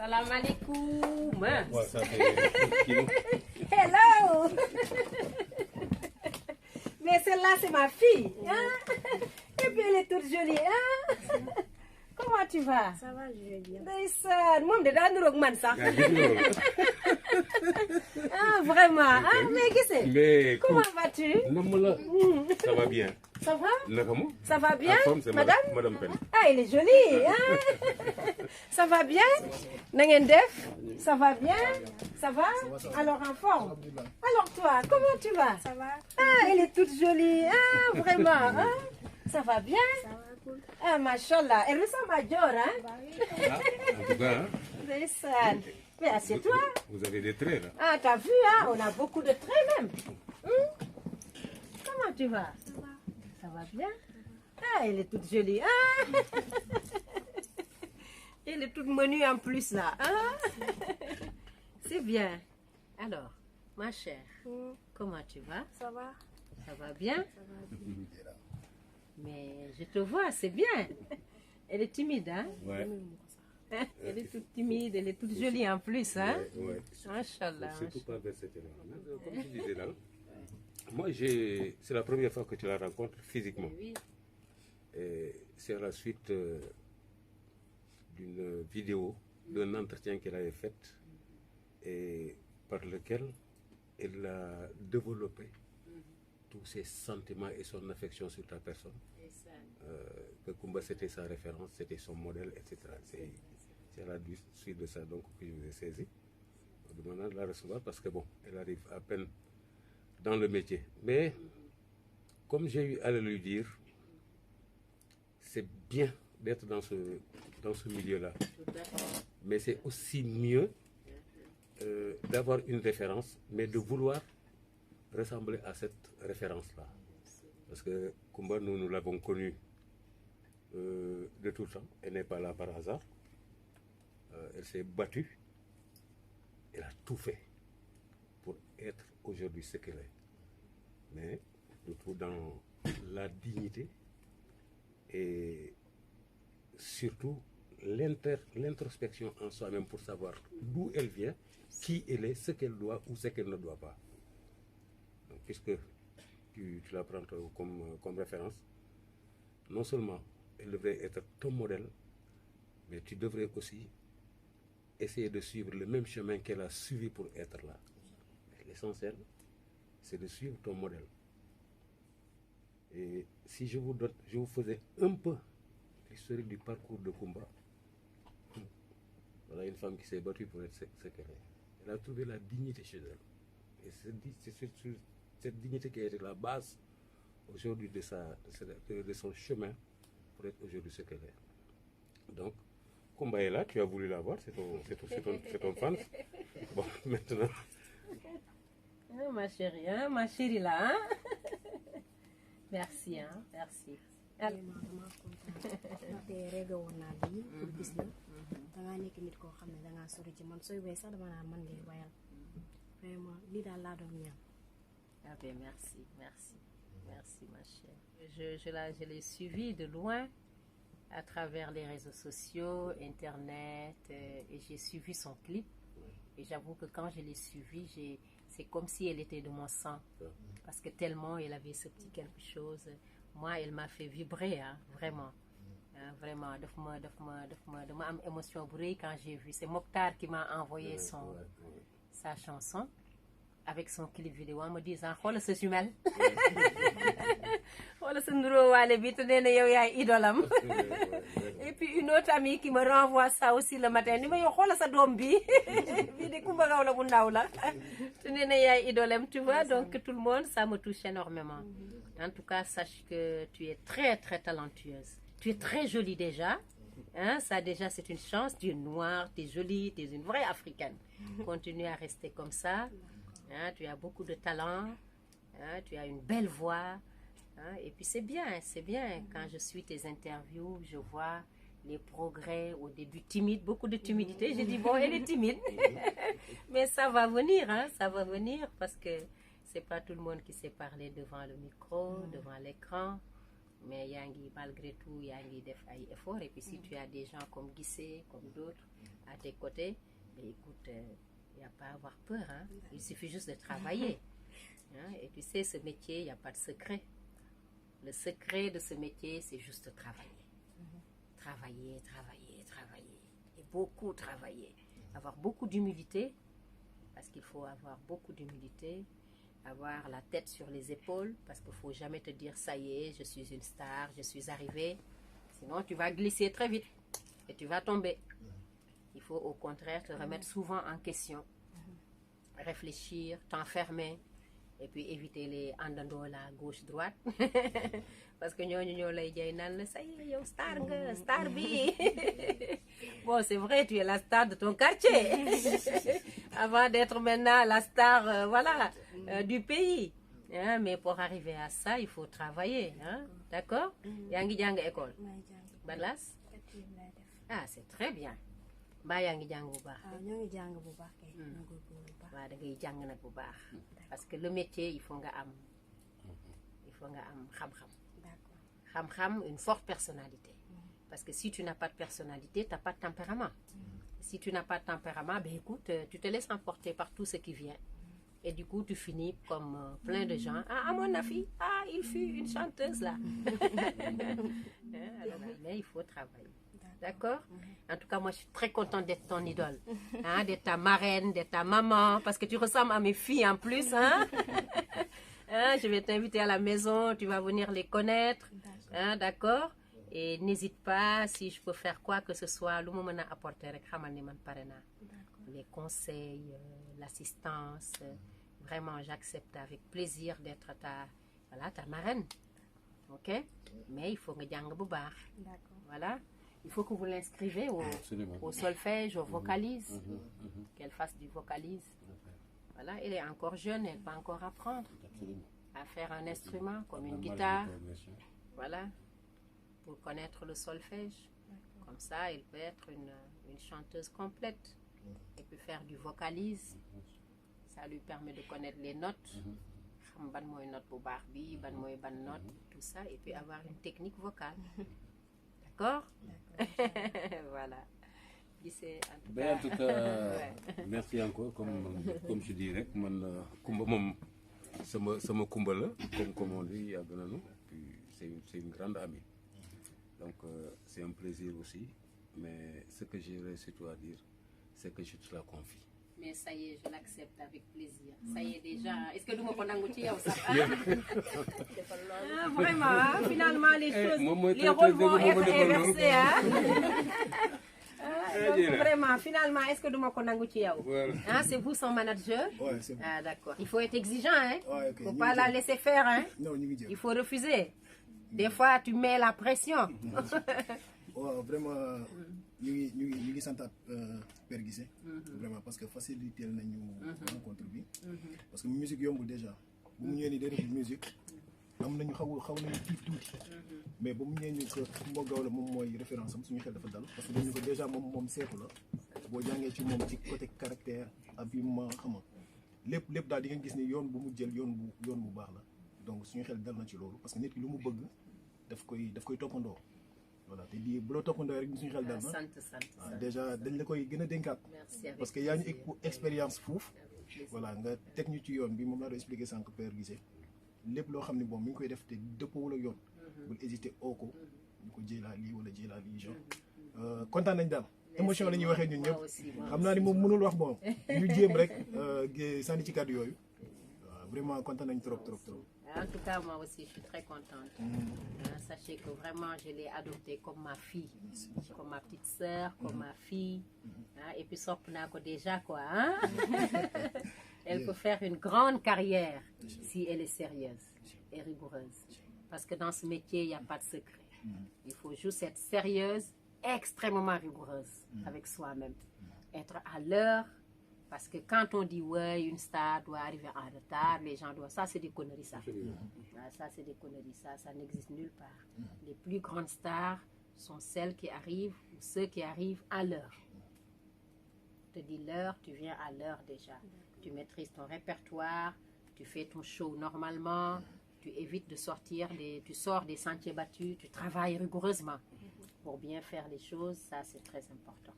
Salam alaikum. Ouais, ça fait Hello. Mais celle-là, c'est ma fille. Hein? Et puis elle est toute jolie. Hein? Comment tu vas? Ça va, je vais bien. Ndeysaan, moom de daa niroog man sax. yaa gis nga loolu. Ah, vraiment. Ah, mais gisee. Mais Comment vas-tu? nam la. Ça va bien. Ça va? Naka mu. Ça va bien? En forme, c'est Madame Pen. Ah, elle est jolie. Hein? Ça va bien? Na ngeen def? Ça va bien? Ça va? Alors en forme? Alors toi, comment tu vas? Ça va? Ah, elle est toute jolie. Ah, vraiment. Hein? Ça va bien? Ça va, cool. Ah, machallah. Elle ressemble à Dior, hein? Bah oui. Ah, en tout cas, hein, Ndeysaan. Mais assieds-toi. vous avez des traits là. Ah, t'as vu, hein? On a beaucoup de traits même. Comment tu vas? Ça va. Ça va bien? Ah, elle est toute jolie. Ah. Elle est toute menue en plus là. Ah. C'est bien. Alors, ma chère, comment tu vas? Ça va? Ça va bien? Ça va bien. Mais je te vois, c'est bien. Elle est timide, hein? Ouais. Elle est toute timide, elle est toute jolie en plus, hein? Ouais. Machallah. Surtout pas vers cette heure. Comme tu disais là, moi c'est la première fois que tu la rencontres physiquement. Oui. Et c'est à la suite d'une vidéo, d'un entretien qu'elle avait fait et par lequel elle a développé tous ses sentiments et son affection sur ta personne. Que Kumba c'était sa référence, c'était son modèle, etc. C'est à la suite de ça donc que je vous ai saisi. En demandant de la recevoir parce que bon, elle arrive à peine dans le métier. Mais comme j'ai eu à le lui dire, c'est bien d'être dans ce milieu-là. Mais c'est aussi mieux d'avoir une référence, mais de vouloir ressembler à cette référence-là. Parce que Kumba, nous l'avons connu de tout le temps. Elle n'est pas là par hasard. Elle s'est battue. Elle a tout fait pour être aujourd'hui ce qu'elle est. Mais tout dans la dignité et surtout l'introspection en soi-même pour savoir d'où elle vient, qui elle est, ce qu'elle doit ou ce qu'elle ne doit pas. Donc, puisque tu la prends comme référence, non seulement elle devrait être ton modèle, mais tu devrais aussi essayer de suivre le même chemin qu'elle a suivi pour être là. L'essentiel, c'est de suivre ton modèle. Et si je vous faisais un peu l'historique du parcours de Kumba, voilà une femme qui s'est battue pour être ce qu'elle est. Elle a trouvé la dignité chez elle. Et c'est cette dignité qui a été la base aujourd'hui de son chemin pour être aujourd'hui ce qu'elle est. Donc, Kumba est là, tu as voulu la voir, c'est ton fan. Bon, maintenant. Ah, ma chérie, hein? Ma chérie là, hein? Merci, hein? Merci. Vraiment, dama kontaan ndaxte rêvé woon naa lii pour gis la dangaa nekk nit koo xam ne dangaa sori ci man sooy way sax dama naan man ngay wayal vraiment lii daal laa doon ñaan. Ah ben merci, merci, merci ma chère. Je l'ai suivi de loin à travers les réseaux sociaux, internet, et j'ai suivi son clip. Et j'avoue que quand je l'ai suivi, c'est comme si elle était de mon sang, parce que tellement elle avait ce petit quelque chose. Moi, elle m'a fait vibrer, hein, vraiment. Hein, vraiment, dama am émotion bu rëy quand j'ai vu. C'est Mokhtar qui m'a envoyé sa chanson avec son clip vidéo en me disant xoolal sa jumelle xoolal sa nuróowaale bi te nee na yow yaay idolam. Et puis une autre amie qui me renvoie ça aussi le matin ni ma yow xoolal sa doom bi bii de Kumba Gawlo bu ndaw la te nee na yaay idolam, tu vois. Donc tout le monde, ça me touche énormément. En tout cas, sache que tu es très très talentueuse. Tu es très jolie déjà. Hein, ça déjà c'est une chance. Tu es noire, tu es jolie, tu es une vraie africaine. Continue à rester comme ça. Hein, tu as beaucoup de talent. Hein, tu as une belle voix. Hein, et puis c'est bien. Quand je suis tes interviews, je vois les progrès. Au début timide, beaucoup de timidité. J'ai dit bon, elle est timide. Mais ça va venir, hein, ça va venir parce que c'est pas tout le monde qui sait parler devant le micro, devant l'écran. mais malgré tout yaa ngi def ay efforts et puis si tu as des gens comme Guissé comme d'autres à tes côtés, mais écoute, il n'y a pas à avoir peur, hein. Il suffit juste de travailler, hein. Et tu sais, ce métier, il n'y a pas de secret. Le secret de ce métier, c'est juste de travailler. Travailler, travailler, travailler. Et beaucoup travailler. Avoir beaucoup d'humilité, parce qu'il faut avoir beaucoup d'humilité. Avoir la tête sur les épaules, parce qu'il ne faut jamais te dire ça y est, je suis une star, je suis arrivée. Sinon, tu vas glisser très vite et tu vas tomber. Il faut au contraire te remettre souvent en question, réfléchir, t'enfermer et puis éviter les andando la gauche-droite. Parce que ñoo lay jay naan la ça y est, yow star nga, star bi. Bon, c'est vrai, tu es la star de ton quartier. Avant d'être maintenant la star, du pays. Hein, mais pour arriver à ça, il faut travailler. Hein, d'accord? Yaa ngi jàng école. Ban classe? Ah, c'est très bien. Mbaa yaa ngi jàng bu baax. ñoo ngi jàng bu baax kay. ñoo góorgóorlu bu baax. waaw da ngay jàng nag bu baax. Parce que le métier, il faut nga am xam-xam. Xam-xam, une forte personnalité. Parce que si tu n'as pas de personnalité, tu n'as pas de tempérament. Si tu n'as pas de tempérament, ben écoute, tu te laisses emporter par tout ce qui vient. Et du coup, tu finis comme plein de gens. Ah, mon fille, il fut une chanteuse là. Alors, mais il faut travailler. D'accord? En tout cas, moi, je suis très contente d'être ton idole. Hein, d'être ta marraine, d'être ta maman. Parce que tu ressembles à mes filles en plus. Hein? Hein, je vais t'inviter à la maison. Tu vas venir les connaître. Hein, d'accord? Et n'hésite pas, si je peux faire quoi que ce soit, lu ma mën a apporter rek xamal ni man pare naa. Les conseils, l'assistance, vraiment j'accepte avec plaisir d'être ta marraine. Ok? Mais il faut nga jàng bu baax. Voilà. Il faut que vous l'inscrivez au solfège, au vocalise, qu'elle fasse du vocalise. Voilà, elle est encore jeune, elle peut encore apprendre à faire un instrument comme une guitare. Voilà. Pour connaître le solfège. Comme ça, elle peut être une chanteuse complète. Elle peut faire du vocalise. Ça lui permet de connaître les notes. Xam ban mooy note bu baax bi, ban mooy ban note, tout ça. Et puis avoir une technique vocale. D'accord? Voilà. En tout cas, merci encore. Comme je dis rek, man Kumba moom sama Kumba la, comme on dit, yàgg nañu. Puis c'est une grande amie. Donc, c'est un plaisir aussi. Mais ce que j'aurais surtout à dire, c'est que je te la confie. Mais ça y est, je l'accepte avec plaisir. Ça y est déjà. Est-ce que nous m'en avons dit ça? Vraiment, hein? Finalement, les rôles vont être inversés. Donc, vraiment, finalement, est-ce que nous m'en avons dit ça? C'est vous son manager? Ouais, c'est bon. Ah, d'accord. Il faut être exigeant, hein? Ouais, okay. Faut pas la laisser faire, hein? Non, il faut refuser. Des fois, tu mets la pression. Ouais, vraiment, ñu ngi santaat Père Guissé. Vraiment, parce que facilité nañu rencontre bi. Parce que musique yombul déjà. Bu mu ñëwee nii day def musique. Am nañu xaw nañu tuuti. Mais ba mu ñëwee ñu ko Kumba Gawlo moom mooy référence am suñu xel dafa dal. Parce que dañu ko déjà moom seetu la. Boo jàngee ci moom ci côté caractère, habillement, xam nga. Lépp daal di nga gis ni yoon bu mu jël yoon bu baax la. Donc suñu xel dal na ci loolu parce que nit ki lu mu bëgg daf koy toppandoo. Voilà, te lii bu la toppandoo rek suñu xel dal na. sant. Déjà dañ la koy gën a dénkaat. Parce que yaa ñu expérience fuuf. Voilà, nga teg ñu ci yoon bi moom laa doon expliqué sànq Père Guissé. Lépp loo xam ne bon mi ngi koy def te dëppoowul ak yoon. bul hésiter oo ko ñu ko jëlaa lii wala jëlaa lii genre. Kontaan nañ daal. Émotion la ñuy waxee ñun ñëpp. Xam naa ni moom mënul wax bon. ñu jéem rek sànni ci kàddu yooyu. Vraiment kontaan nañ trop. En tout cas, moi aussi, je suis très contente. Sachez que vraiment, je l'ai adoptée comme ma fille, comme ma petite sœur, comme ma fille. Et puis, Sopnako déjà, quoi. Hein? Elle peut faire une grande carrière si elle est sérieuse et rigoureuse. Parce que dans ce métier, il n'y a pas de secret. Il faut juste être sérieuse, extrêmement rigoureuse avec soi-même. Être à l'heure. Parce que quand on dit, ouais, une star doit arriver en retard, les gens doivent... Ça, c'est des conneries, ça. Ça, c'est des conneries, ça n'existe nulle part. Les plus grandes stars sont celles qui arrivent, ou ceux qui arrivent à l'heure. Je te dis l'heure, tu viens à l'heure déjà. Tu maîtrises ton répertoire, tu fais ton show normalement, tu évites de sortir, tu sors des sentiers battus, tu travailles rigoureusement pour bien faire les choses, ça c'est très important.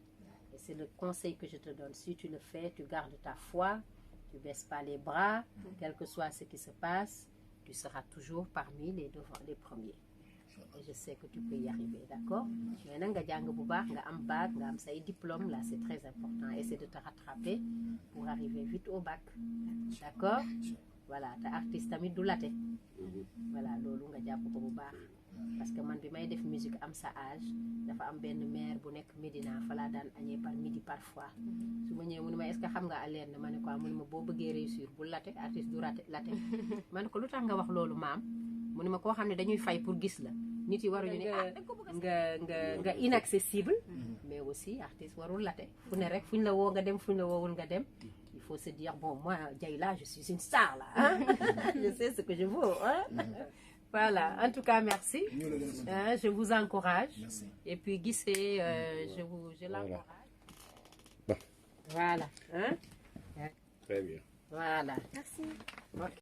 Et c'est le conseil que je te donne. Si tu le fais, tu gardes ta foi, tu ne baisses pas les bras, quel que soit ce qui se passe, tu seras toujours parmi les premiers. Et je sais que tu peux y arriver, d'accord? Maintenant, nga jàng bu baax, nga am bac, nga am say diplôme, là c'est très important. Essaie de te rattraper pour arriver vite au bac, d'accord? Voilà, te artiste tamit du laté. Voilà, loolu nga jàpp ko bu baax. Parce que man bi may def musique am sa âge, dafa am benn mère bu nekk Médina fa laa daan añee par midi parfois. Su ma ñëwee mu ne ma est-ce que xam nga Alène ma ne quoi mu ne ma boo bëggee réussir bu laté artiste du laté. Ma ne ko lu tax nga wax loolu maam? Mu ne ma koo xam ne dañuy fay pour gis la. Nit yi waruñu ne nga inaccessible, mais aussi artiste warul laté. Fu ne rek fuñ la woo nga dem, fuñ la woowul nga dem. Il faut se dire bon moi Dieyla je suis une star là, hein? Je sais ce que je vaux, hein? Voilà, en tout cas merci. Je vous encourage. Merci. Et puis Guissé, je l'encourage. Voilà. Hein? Très bien. Voilà. Merci. Ok.